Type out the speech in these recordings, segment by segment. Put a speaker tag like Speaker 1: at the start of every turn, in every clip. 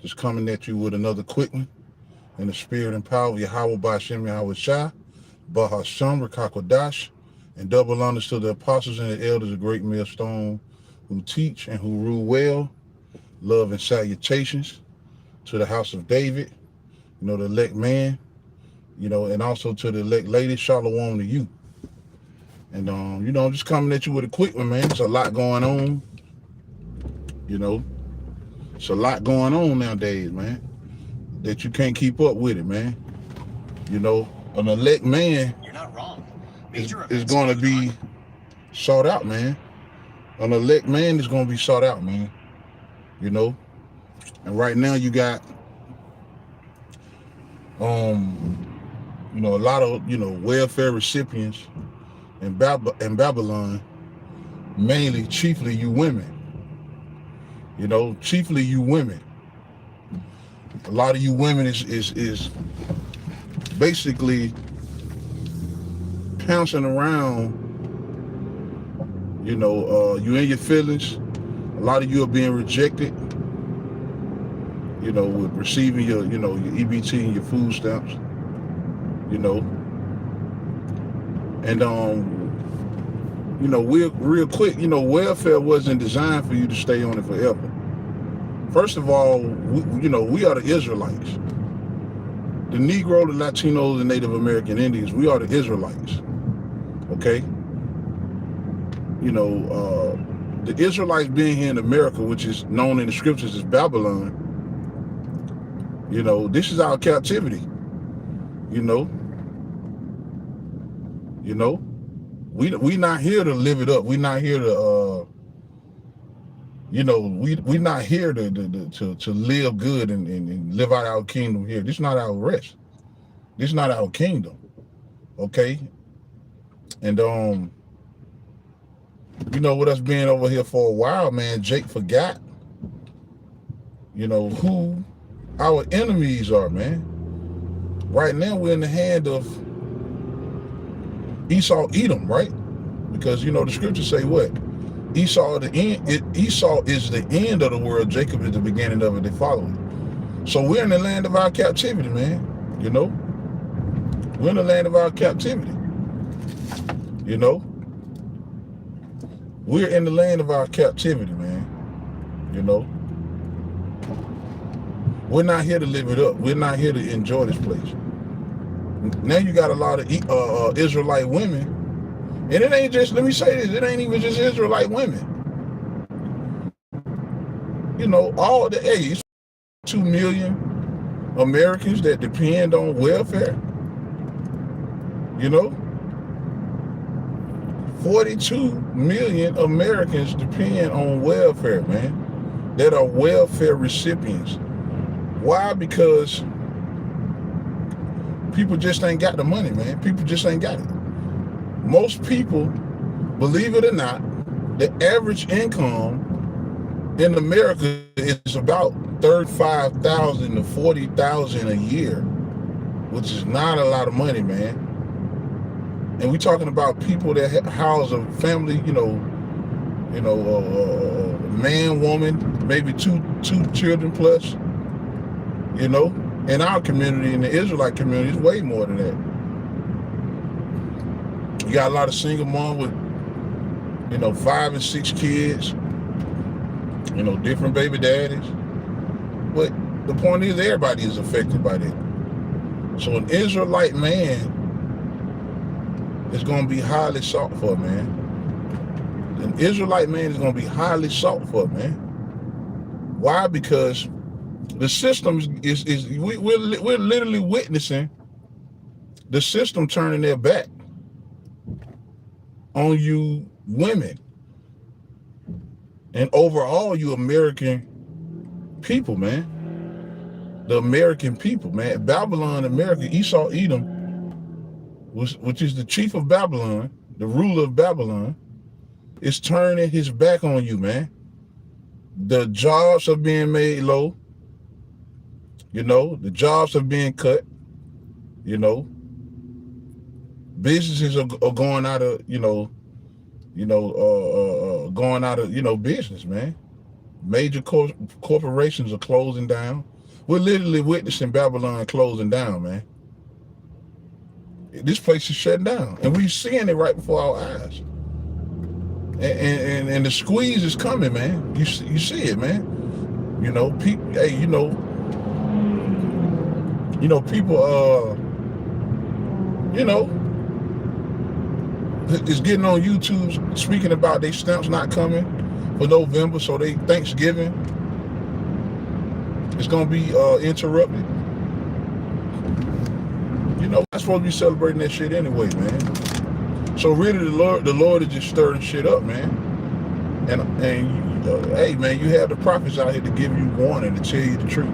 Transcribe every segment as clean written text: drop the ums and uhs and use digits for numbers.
Speaker 1: Just coming at you with another quick one in the spirit and power of Yahawah Yahawah Bahasham Rakakwadash, and double honors to the apostles and the elders of Great Millstone who teach and who rule well. Love and salutations to the house of David, the elect man, and also to the elect lady. Shalom to you. And I'm just coming at you with a quick one, man. It's a lot going on. It's a lot going on nowadays, man, that you can't keep up with it, man. An elect man is going to be sought out, man. An elect man is going to be sought out, man. And right now you got, a lot of, welfare recipients in Babylon, mainly, chiefly you women. Chiefly you women. A lot of you women is basically pouncing around, you in your feelings. A lot of you are being rejected, with receiving your EBT and your food stamps, and real quick, welfare wasn't designed for you to stay on it forever. First of all, we are the Israelites. The Negro, the Latinos, the Native American Indians, we are the Israelites. Okay? The Israelites being here in America, which is known in the scriptures as Babylon, this is our captivity. We not here to live it up. We not here to we not here to live good and live out our kingdom here. This is not our rest. This is not our kingdom. Okay? And with us being over here for a while, man, Jake forgot, who our enemies are, man. Right now we're in the hand of Esau, Edom, right? Because the scriptures say what? Esau is the end of the world. Jacob is the beginning of it. They follow it. So we're in the land of our captivity, man. We're in the land of our captivity. We're in the land of our captivity, man. We're not here to live it up. We're not here to enjoy this place. Now you got a lot of Israelite women. And it ain't just, let me say this, it ain't even just Israelite women. It's 2 million Americans that depend on welfare. 42 million Americans depend on welfare, man, that are welfare recipients. Why? Because people just ain't got the money, man. People just ain't got it. Most people, believe it or not, the average income in America is about $35,000 to $40,000 a year, which is not a lot of money, man. And we're talking about people that house a family, man, woman, maybe two children plus. In our community, in the Israelite community, it's way more than that. You got a lot of single moms with, 5 and 6 kids, different baby daddies. But the point is, everybody is affected by that. So an Israelite man is going to be highly sought for, man. An Israelite man is going to be highly sought for, man. Why? Because the system we're literally witnessing the system turning their back on you women and overall you American people, man. The American people, man. Babylon, America, Esau, Edom, which is the chief of Babylon, the ruler of Babylon, is turning his back on you, man. The jobs are being made low. The jobs are being cut. Businesses are going out of, going out of, business, man. Major corporations are closing down. We're literally witnessing Babylon closing down, man. This place is shutting down, and we're seeing it right before our eyes. And the squeeze is coming, man. You see it, man. You know, people. Hey, people. Is getting on YouTube speaking about their stamps not coming for November, so they Thanksgiving is gonna be interrupted. I'm supposed to be celebrating that shit anyway, man. So really, the Lord is just stirring shit up, man. And hey, man, you have the prophets out here to give you warning, to tell you the truth.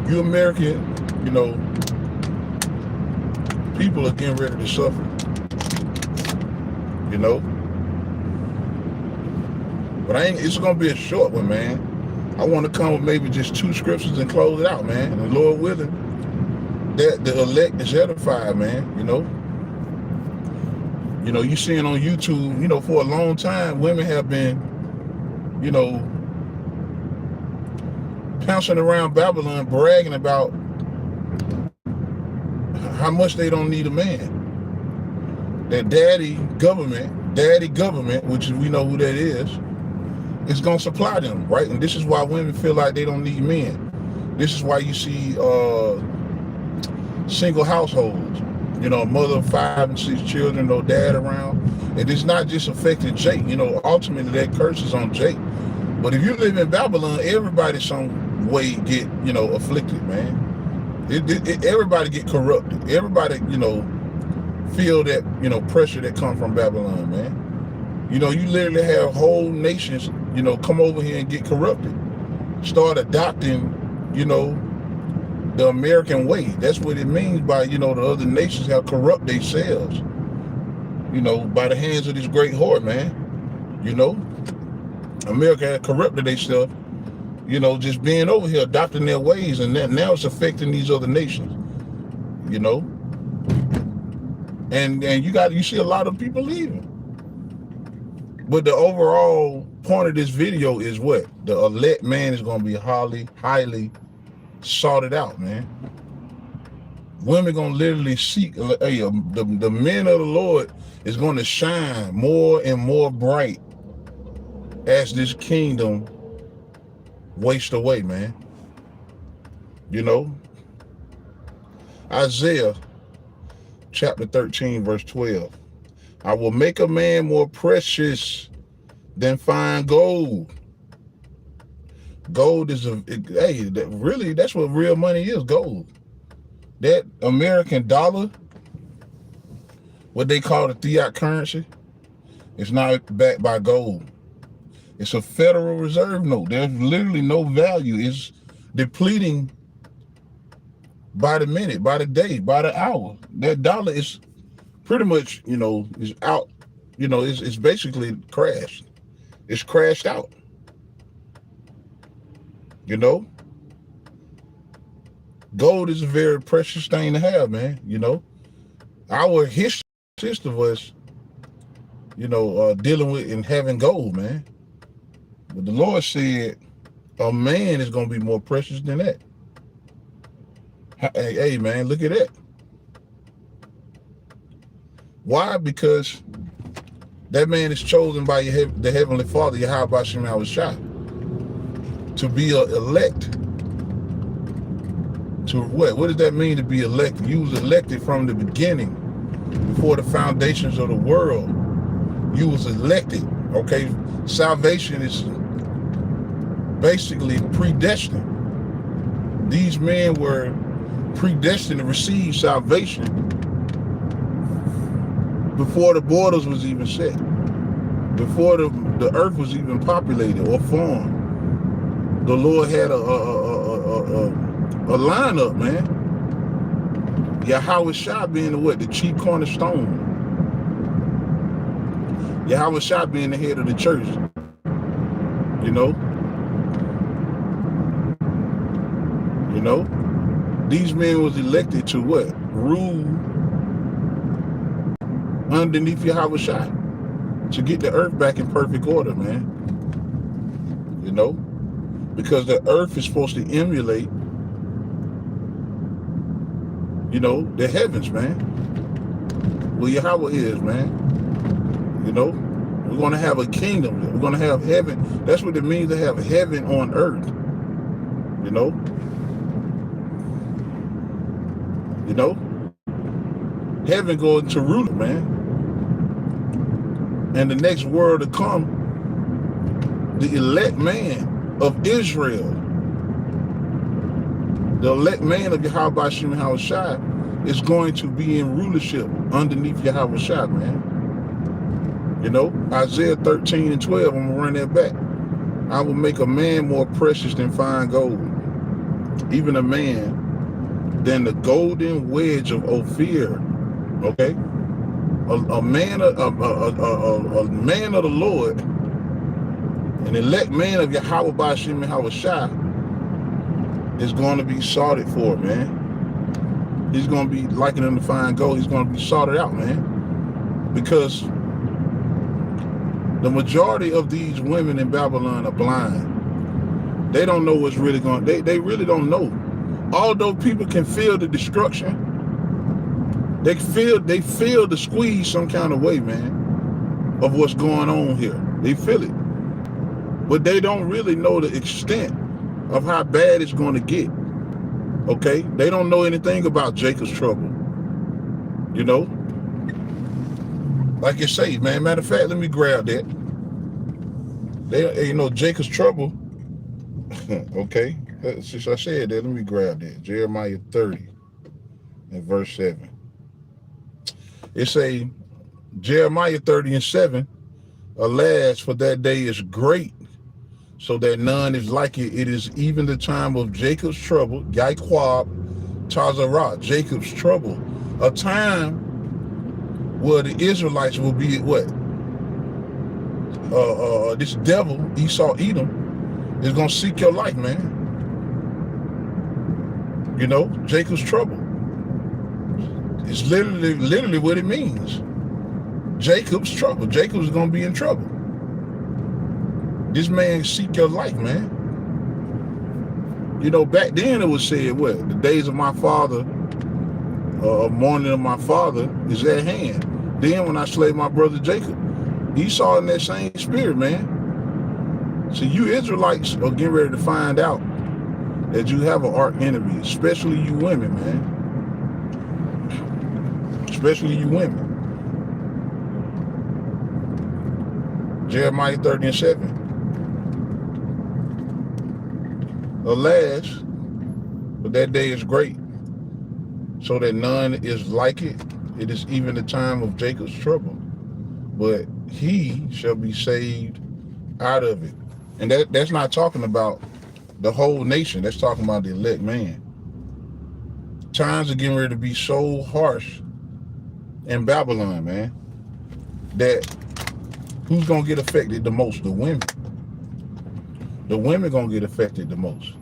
Speaker 1: You American, people are getting ready to suffer. But it's gonna be a short one, man. I want to come with maybe just 2 scriptures and close it out, man. And Lord willing, that the elect is edified, man. You seeing on YouTube, for a long time, women have been, pouncing around Babylon, bragging about how much they don't need a man. That daddy government, which we know who that is gonna supply them, right? And this is why women feel like they don't need men. This is why you see single households, a mother of 5 and 6 children, no dad around. And it's not just affecting Jake, ultimately that curse is on Jake. But if you live in Babylon, everybody some way get, afflicted, man. Everybody get corrupted. Everybody, feel that, pressure that comes from Babylon, man. You literally have whole nations, come over here and get corrupted. Start adopting, the American way. That's what it means by, the other nations have corrupt themselves, by the hands of this great whore, man. America had corrupted themselves, just being over here, adopting their ways, and now it's affecting these other nations, And you see a lot of people leaving. But the overall point of this video is what? The elect man is going to be highly sorted out, man. Women going to literally seek, the men of the Lord is going to shine more and more bright as this kingdom wastes away, man. Isaiah chapter 13, verse 12. I will make a man more precious than fine gold. Gold is really, that's what real money is, gold. That American dollar, what they call the fiat currency, it's not backed by gold. It's a Federal Reserve note. There's literally no value. It's depleting by the minute, by the day, by the hour. That dollar is pretty much, is out. It's basically crashed. It's crashed out. Gold is a very precious thing to have, man. Our history consists of us, dealing with and having gold, man. But the Lord said a man is going to be more precious than that. Hey, man, look at that. Why? Because that man is chosen by the Heavenly Father, Yahawah to be elect. To what? What does that mean to be elected? You was elected from the beginning, before the foundations of the world. You was elected, okay? Salvation is basically predestined. These men were predestined to receive salvation before the borders was even set, before the earth was even populated or formed. The Lord had a lineup, man. Yahawah being the chief cornerstone. Yahawah being the head of the church. These men was elected to what? Rule underneath Yahawah. to get the earth back in perfect order, man. You know, because the earth is supposed to emulate, you know, the heavens, man. Where Yahweh is, man. You know, we're going to have a kingdom. We're going to have heaven. That's what it means to have heaven on earth. You know. You know, heaven going to rule, man. And the next world to come, the elect man of Israel, the elect man of Yahweh Shem Shai is going to be in rulership underneath Yahweh Shai, man. You know, Isaiah 13:12, I'm going to run that back. I will make a man more precious than fine gold, even a man than the golden wedge of Ophir. Okay, a man of the Lord, an elect man of Yahweh Bashim Yahweh Shai is going to be sorted for, man. He's going to be likened unto fine gold. He's going to be sorted out, man, because the majority of these women in Babylon are blind. They don't know what's really going. They really don't know. Although people can feel the destruction, they feel the squeeze some kind of way, man, of what's going on here. They feel it, but they don't really know the extent of how bad it's going to get. Okay, they don't know anything about Jacob's trouble. You know, like you say, man. Matter of fact, let me grab that. You know, Jacob's trouble. Okay. Since I said that, let me grab that. Jeremiah 30 and verse 7. It say, Jeremiah 30:7, alas, for that day is great, so that none is like it. It is even the time of Jacob's trouble, Yaquab, TAZABAH, Jacob's trouble. A time where the Israelites will be what? This devil, Esau, Edom, is going to seek your life, man. You know, Jacob's trouble. It's literally what it means. Jacob's trouble. Jacob's going to be in trouble. This man seek your life, man. You know, back then it was said, what? The days of my father, morning of my father is at hand. Then when I slayed my brother Jacob, Esau in that same spirit, man. So you Israelites are getting ready to find out that you have an arch enemy, especially you women, man. Especially you women. Jeremiah 30:7. Alas, but that day is great, so that none is like it. It is even the time of Jacob's trouble, but he shall be saved out of it. And that's not talking about the whole nation. That's talking about the elect man. Times are getting ready to be so harsh in Babylon, man, that who's going to get affected the most? The women. The women going to get affected the most.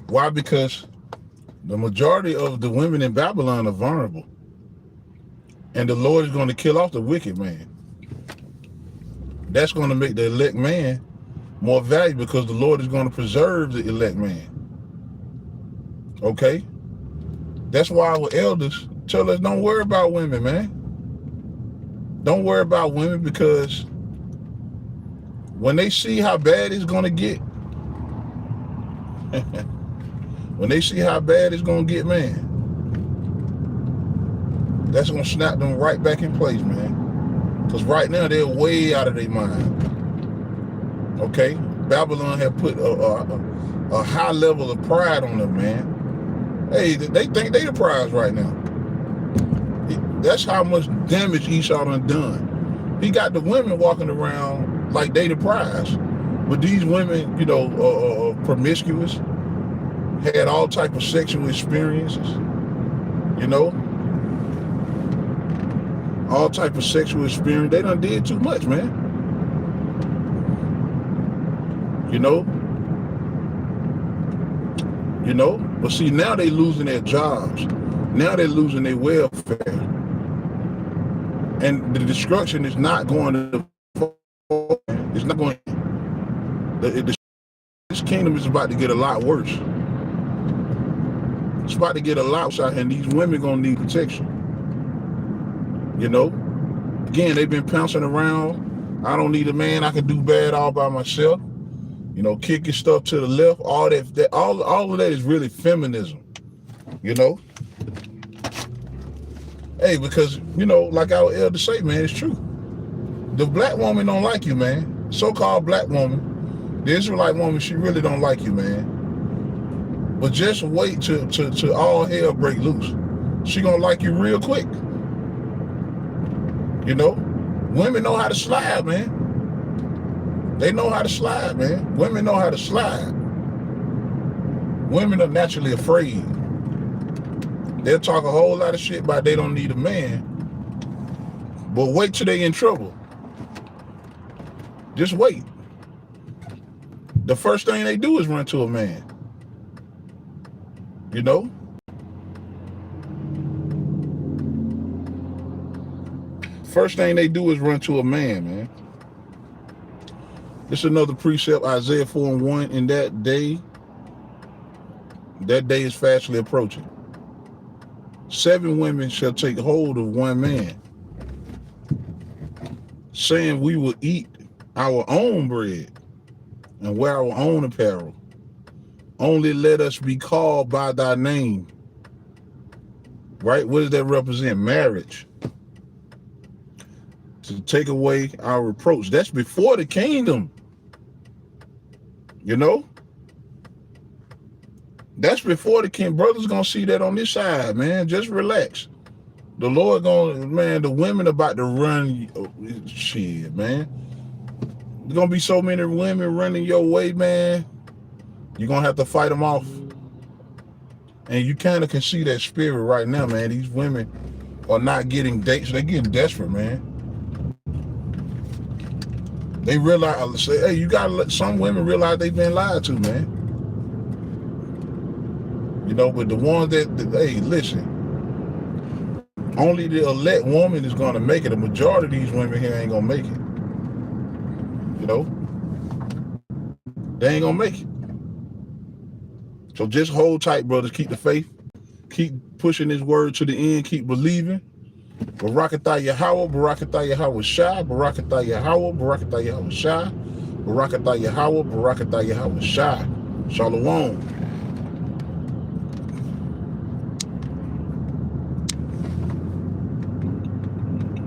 Speaker 1: Why? Because the majority of the women in Babylon are vulnerable. And the Lord is going to kill off the wicked man. That's going to make the elect man more valuable, because the Lord is going to preserve the elect man. Okay? That's why our elders tell us, don't worry about women, man. Don't worry about women, because when they see how bad it's going to get, when they see how bad it's going to get, man, that's going to snap them right back in place, man. Because right now, they're way out of their mind. Okay? Babylon have put a high level of pride on them, man. Hey, they think they the prize right now. That's how much damage Esau done. He got the women walking around like they the prize. But these women, you know, promiscuous, had all type of sexual experiences, you know, all type of sexual experience. They done did too much, man. You know, but see, now they losing their jobs. Now they're losing their welfare. And the destruction is not going to, it's not going, this kingdom is about to get a lot worse. It's about to get a lot worse out here, and these women gonna need protection. You know? Again, they've been pouncing around. I don't need a man, I can do bad all by myself. You know, kicking stuff to the left, all that all of that is really feminism. You know? Hey, because, you know, like our elders say, man, it's true. The black woman don't like you, man. So-called black woman, the Israelite woman, she really don't like you, man. But just wait till all hell break loose. She gonna like you real quick. You know? Women know how to slide, man. They know how to slide, man. Women know how to slide. Women are naturally afraid. They'll talk a whole lot of shit about they don't need a man. But wait till they in trouble. Just wait. The first thing they do is run to a man. You know? First thing they do is run to a man. This is another precept, Isaiah 4:1. In that day is fastly approaching. 7 women shall take hold of one man, saying, we will eat our own bread and wear our own apparel. Only let us be called by thy name. Right? What does that represent? Marriage. To take away our reproach. That's before the kingdom. You know? That's before the king. Brothers gonna see that on this side, man. Just relax. The Lord gonna, man, the women about to run, shit, man. There's gonna be so many women running your way, man. You're gonna have to fight them off. And you kind of can see that spirit right now, man. These women are not getting dates. They're getting desperate, man. They realize, say, hey, you gotta let some women realize they've been lied to, man. You know, but the ones that hey, listen, only the elect woman is gonna make it. The majority of these women here ain't gonna make it. You know? They ain't gonna make it. So just hold tight, brothers. Keep the faith. Keep pushing this word to the end. Keep believing. Barakatah Yahawah, Barakatah Yahawah Shah, Barakatah Yahawah, Barakatah Yahawah Shah, Barakatah Yahawah, Barakatah Yahawah Shah. Shalom.